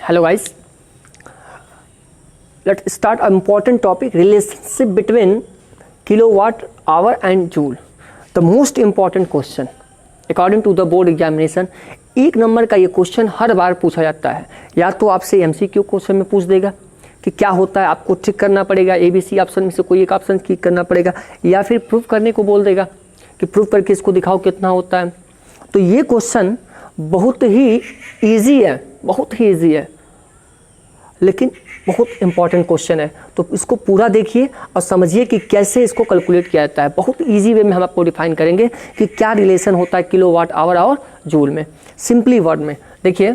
Hello guys, let's start an important topic, relationship between kilowatt hour and joule. The most important question according to the board examination. एक number का ये question हर बार पूछा जाता है, या तो आपसे MCQ क्वेश्चन में पूछ देगा कि क्या होता है, आपको ट्रिक करना पड़ेगा, ABC ऑप्शन में से कोई एक ऑप्शन क्लिक करना पड़ेगा, या फिर प्रूफ करने को बोल देगा कि प्रूफ करके इसको दिखाओ कितना होता है। तो ये क्वेश्चन बहुत ही ईजी है, बहुत ही ईजी है, लेकिन बहुत इंपॉर्टेंट क्वेश्चन है। तो इसको पूरा देखिए और समझिए कि कैसे इसको कैलकुलेट किया जाता है। बहुत इजी वे में हम आपको डिफाइन करेंगे कि क्या रिलेशन होता है किलोवाट आवर और जूल में। सिंपली वर्ड में देखिए,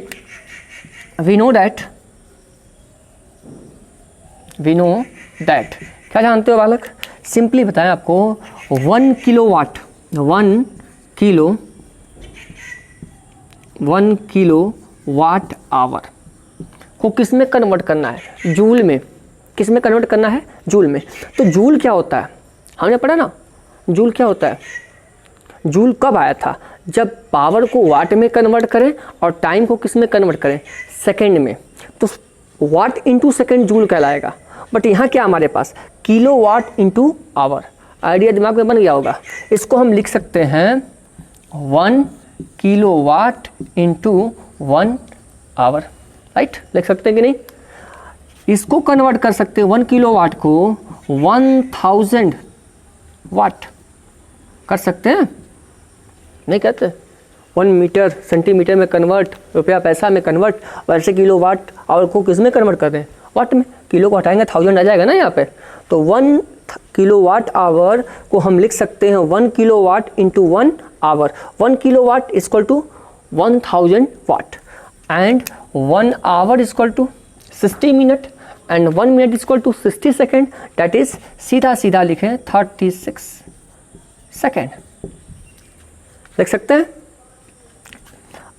वी नो दैट क्या जानते हो बालक? सिंपली बताएं आपको, 1 किलोवाट आवर को किस में कन्वर्ट करना है? जूल में। किस में कन्वर्ट करना है? जूल में। तो जूल क्या होता है हमने पढ़ा ना, जूल क्या होता है? जूल कब आया था? जब पावर को वाट में कन्वर्ट करें और टाइम को किस में कन्वर्ट करें? सेकंड में। तो वाट इंटू सेकंड जूल कहलाएगा। बट यहाँ क्या हमारे पास? Kilowatt into hour. आइडिया दिमाग में बन गया होगा। इसको हम लिख सकते हैं 1 किलोवाट इंटू 1 आवर, राइट? लिख सकते हैं कि नहीं? इसको कन्वर्ट कर सकते हैं 1 किलोवाट को 1000 वाट कर सकते हैं, नहीं कहते? 1 मीटर सेंटीमीटर में कन्वर्ट, रुपया पैसा में कन्वर्ट, वैसे किलोवाट आवर को किस में कन्वर्ट कर दें? वाट में। किलो को हटाएंगे 1000 आ जाएगा ना यहाँ पे। तो 1 किलोवाट आवर को हम लिख सकते हैं 1 kilowatt into 1 hour. 1 kilowatt equal to 1000 watt and 1 hour equal to 60 minute and 1 minute equal to 60 second. That is सीधा सीधा लिखें 36 सेकेंड। देख सकते हैं?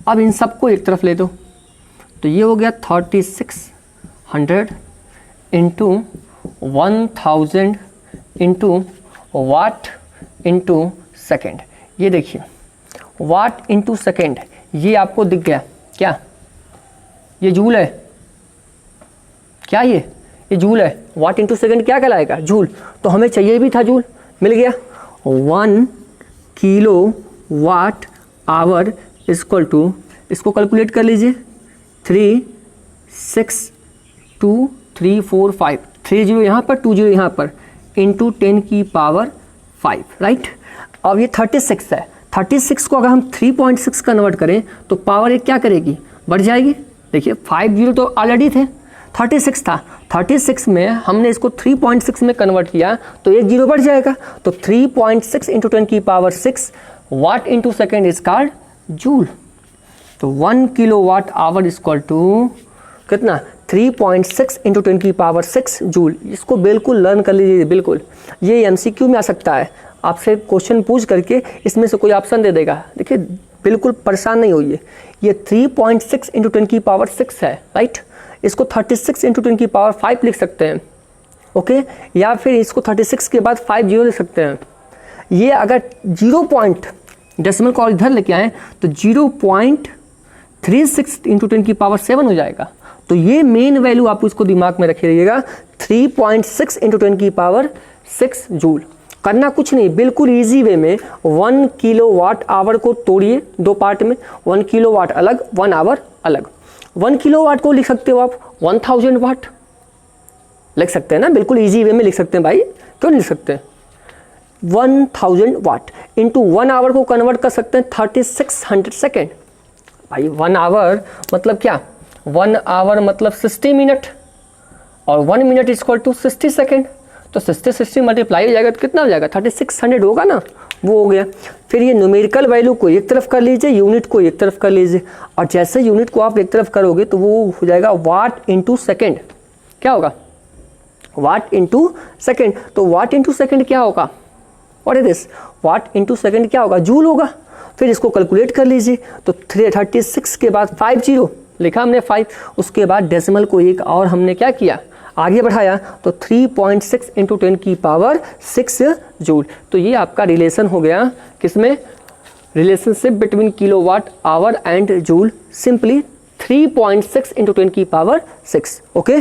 अब इन सबको एक तरफ ले दो, तो ये हो गया 3600 इंटू 1000 इंटू वाट इंटू सेकेंड। ये देखिए, वाट इंटू सेकेंड, ये आपको दिख गया क्या? ये जूल है क्या? ये जूल है। वाट इंटू सेकेंड क्या कहलाएगा? जूल। तो हमें चाहिए भी था जूल, मिल गया। 1 kilo watt hour equal to, इसको कैलकुलेट कर लीजिए, 3622345, 3 जीरो यहाँ पर 2 जीरो यहाँ पर, इंटू 10 की पावर 5, राइट? अब ये 36 है। 36 को अगर हम 3.6 कन्वर्ट करें तो पावर एक क्या करेगी? बढ़ जाएगी। देखिए 5 जीरो तो ऑलरेडी थे, 36 था, 36 में हमने इसको 3.6 में कन्वर्ट किया तो एक जीरो बढ़ जाएगा। तो 3.6 इंटू 10 की power 6 watt into second is called joule. तो 1 kilo watt hour equal to कितना? 3.6 इंटू 10 की पावर 6 जूल। इसको बिल्कुल लर्न कर लीजिए, बिल्कुल। ये MCQ में आ सकता है, आपसे क्वेश्चन पूछ करके इसमें से कोई ऑप्शन दे देगा। देखिए बिल्कुल परेशान नहीं होइए। ये 3.6 इंटू 10 की पावर 6 है, राइट? इसको 36 इंटू 10 की पावर 5 लिख सकते हैं, ओके? या फिर इसको 36 के बाद 5 जीरो लिख सकते हैं। ये अगर 0 पॉइंट डेसिमल को इधर लेके आए तो 0.36 इंटू 10 की पावर 7 हो जाएगा। तो ये मेन वैल्यू आप इसको दिमाग में रखे रहिएगा, 3.6 इंटू 10 की पावर 6 जूल। करना कुछ नहीं, बिल्कुल इजी वे में 1 किलो वाट आवर को तोड़िए 2 पार्ट में, 1 किलो वाट अलग, 1 आवर अलग। 1 किलो वाट को लिख सकते हो आप 1000 वाट, लिख सकते हैं ना? बिल्कुल इजी वे में लिख सकते हैं भाई, क्यों नहीं लिख सकते? 1000 वाट इंटू 1 आवर को कन्वर्ट कर सकते हैं 3600 सेकेंड। भाई 1 आवर मतलब क्या? 1 आवर मतलब 60 मिनट और 1 मिनट इक्वल टू 60 सेकेंड। तो 60 मल्टीप्लाई हो जाएगा तो कितना हो जाएगा? 3600 होगा ना, वो हो गया। फिर ये न्यूमेरिकल वैल्यू को एक तरफ कर लीजिए, यूनिट को एक तरफ कर लीजिए, और जैसे यूनिट को आप एक तरफ करोगे तो वो हो जाएगा वाट इंटू सेकेंड। क्या होगा? Watt into second. तो वाट इंटू सेकेंड क्या होगा? What is this? Watt into second क्या होगा? जूल होगा। फिर इसको कैलकुलेट कर लीजिए, तो 36 के बाद 5 जीरो लिखा हमने 5, उसके बाद डेसिमल को एक और हमने क्या किया? आगे बढ़ाया, तो 3.6 इंटू 10 की पावर 6 जूल। तो ये आपका रिलेशन हो गया किसमें? Relationship between kilowatt hour and joule. Simply 3.6 into 10 की पावर 6। ओके